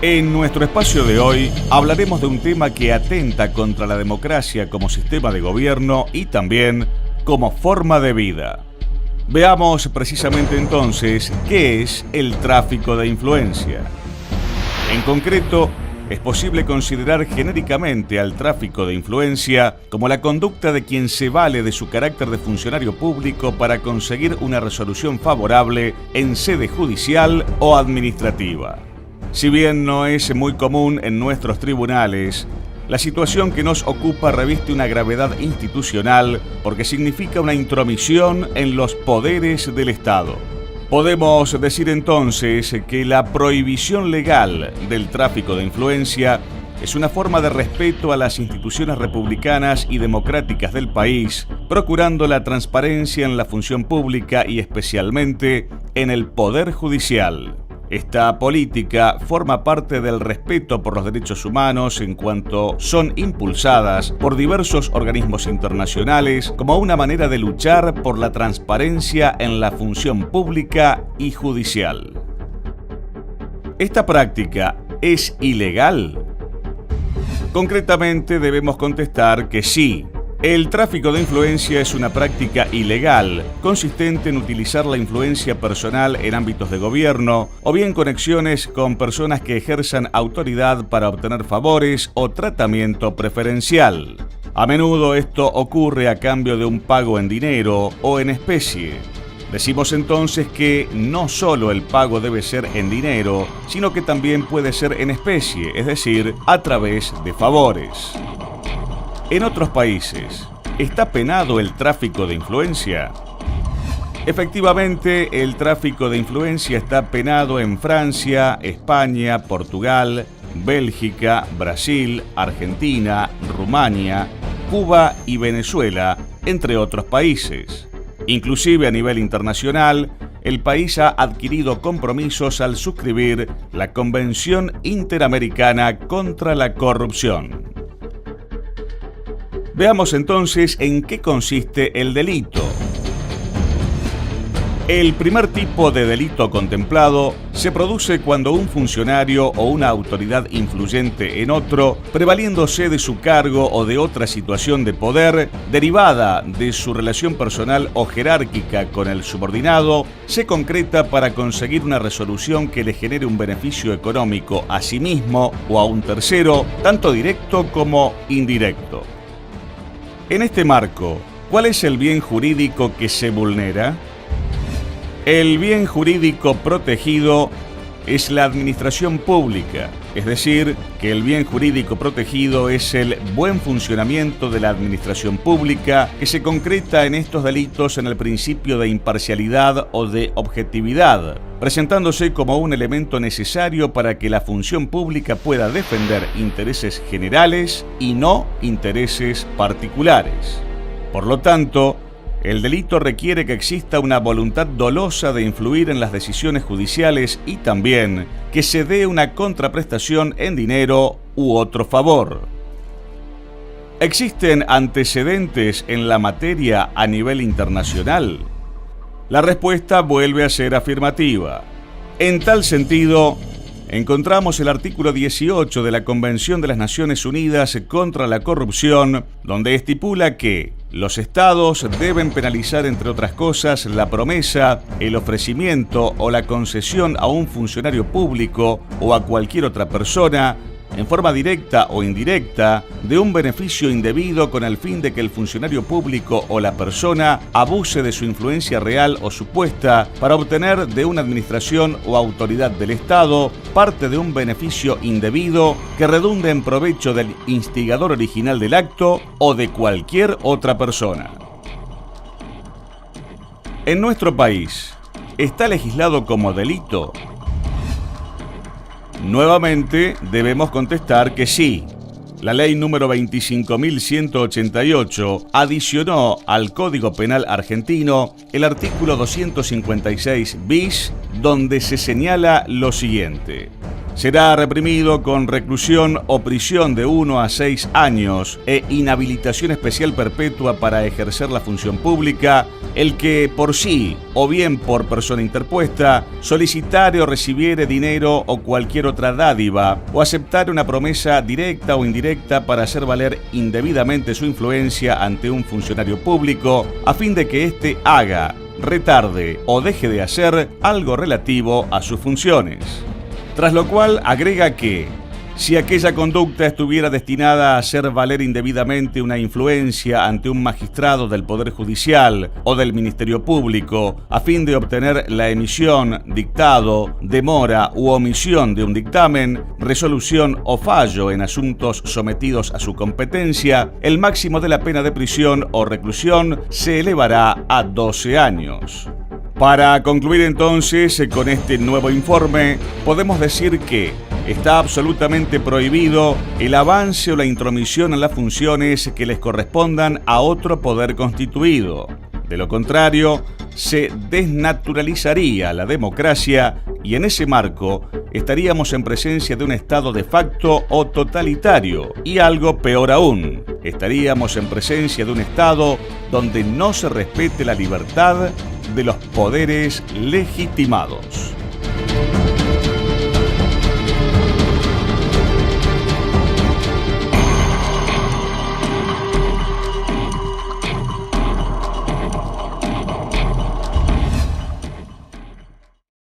En nuestro espacio de hoy hablaremos de un tema que atenta contra la democracia como sistema de gobierno y también como forma de vida. Veamos precisamente entonces qué es el tráfico de influencia. En concreto, es posible considerar genéricamente al tráfico de influencia como la conducta de quien se vale de su carácter de funcionario público para conseguir una resolución favorable en sede judicial o administrativa. Si bien no es muy común en nuestros tribunales, la situación que nos ocupa reviste una gravedad institucional porque significa una intromisión en los poderes del Estado. Podemos decir entonces que la prohibición legal del tráfico de influencia es una forma de respeto a las instituciones republicanas y democráticas del país, procurando la transparencia en la función pública y especialmente en el Poder Judicial. Esta política forma parte del respeto por los derechos humanos en cuanto son impulsadas por diversos organismos internacionales como una manera de luchar por la transparencia en la función pública y judicial. ¿Esta práctica es ilegal? Concretamente debemos contestar que sí. El tráfico de influencia es una práctica ilegal, consistente en utilizar la influencia personal en ámbitos de gobierno o bien conexiones con personas que ejerzan autoridad para obtener favores o tratamiento preferencial. A menudo esto ocurre a cambio de un pago en dinero o en especie. Decimos entonces que no solo el pago debe ser en dinero, sino que también puede ser en especie, es decir, a través de favores. En otros países, ¿está penado el tráfico de influencia? Efectivamente, el tráfico de influencia está penado en Francia, España, Portugal, Bélgica, Brasil, Argentina, Rumania, Cuba y Venezuela, entre otros países. Inclusive a nivel internacional, el país ha adquirido compromisos al suscribir la Convención Interamericana contra la Corrupción. Veamos entonces en qué consiste el delito. El primer tipo de delito contemplado se produce cuando un funcionario o una autoridad influyente en otro, prevaliéndose de su cargo o de otra situación de poder, derivada de su relación personal o jerárquica con el subordinado, se concreta para conseguir una resolución que le genere un beneficio económico a sí mismo o a un tercero, tanto directo como indirecto. En este marco, ¿cuál es el bien jurídico que se vulnera? El bien jurídico protegido es la administración pública, es decir, que el bien jurídico protegido es el buen funcionamiento de la administración pública que se concreta en estos delitos en el principio de imparcialidad o de objetividad, presentándose como un elemento necesario para que la función pública pueda defender intereses generales y no intereses particulares. Por lo tanto, el delito requiere que exista una voluntad dolosa de influir en las decisiones judiciales y también que se dé una contraprestación en dinero u otro favor. ¿Existen antecedentes en la materia a nivel internacional? La respuesta vuelve a ser afirmativa. En tal sentido, encontramos el artículo 18 de la Convención de las Naciones Unidas contra la Corrupción, donde estipula que los estados deben penalizar, entre otras cosas, la promesa, el ofrecimiento o la concesión a un funcionario público o a cualquier otra persona, en forma directa o indirecta, de un beneficio indebido con el fin de que el funcionario público o la persona abuse de su influencia real o supuesta para obtener de una administración o autoridad del Estado parte de un beneficio indebido que redunde en provecho del instigador original del acto o de cualquier otra persona. En nuestro país, ¿está legislado como delito? Nuevamente, debemos contestar que sí. La ley número 25.188 adicionó al Código Penal argentino el artículo 256 bis, donde se señala lo siguiente: Será reprimido con reclusión o prisión de 1 a 6 años e inhabilitación especial perpetua para ejercer la función pública el que por sí, o bien por persona interpuesta, solicitare o recibiere dinero o cualquier otra dádiva, o aceptare una promesa directa o indirecta para hacer valer indebidamente su influencia ante un funcionario público, a fin de que éste haga, retarde o deje de hacer algo relativo a sus funciones. Tras lo cual agrega que, si aquella conducta estuviera destinada a hacer valer indebidamente una influencia ante un magistrado del Poder Judicial o del Ministerio Público a fin de obtener la emisión, dictado, demora u omisión de un dictamen, resolución o fallo en asuntos sometidos a su competencia, el máximo de la pena de prisión o reclusión se elevará a 12 años. Para concluir entonces con este nuevo informe, podemos decir que está absolutamente prohibido el avance o la intromisión en las funciones que les correspondan a otro poder constituido. De lo contrario, se desnaturalizaría la democracia y en ese marco estaríamos en presencia de un Estado de facto o totalitario y algo peor aún, estaríamos en presencia de un Estado donde no se respete la libertad de los poderes legitimados.